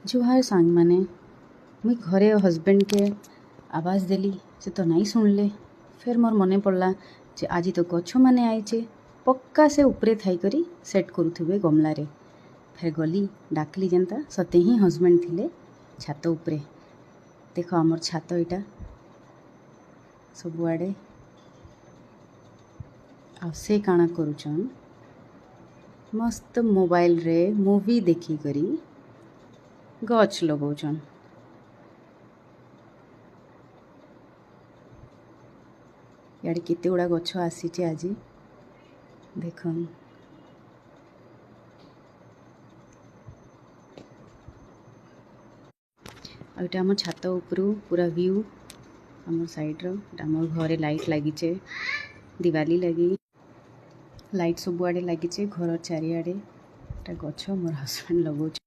जुहार सांग माने मुई घरे हस्बैंड के आवाज़ देली से तो नहीं सुनले। फिर मोर मने पड़ला जे आज तो गछ माने आईचे पक्का से उपरे थाई करी सेट करुथिबे गमला रे। फिर गली डाकली जेनता सते ही हस्बैंड थिले छात उपरे। देख आमर छात इटा सबुआड़े आ से काଣା करुचन मस्त मोबाइल रे मूवी देखी करी गछ लगौचन। याडे केते गुड़ा गछ आसीचे आज देखन। आइटा आम छात उपरू पूरा व्यू आम साइड रो आम घरे लाइट लगिचे दिवाली लगी लाइट सबुआड़े लगिचे घर चारिआडे गछ मोर हस्बैंड लगौछ।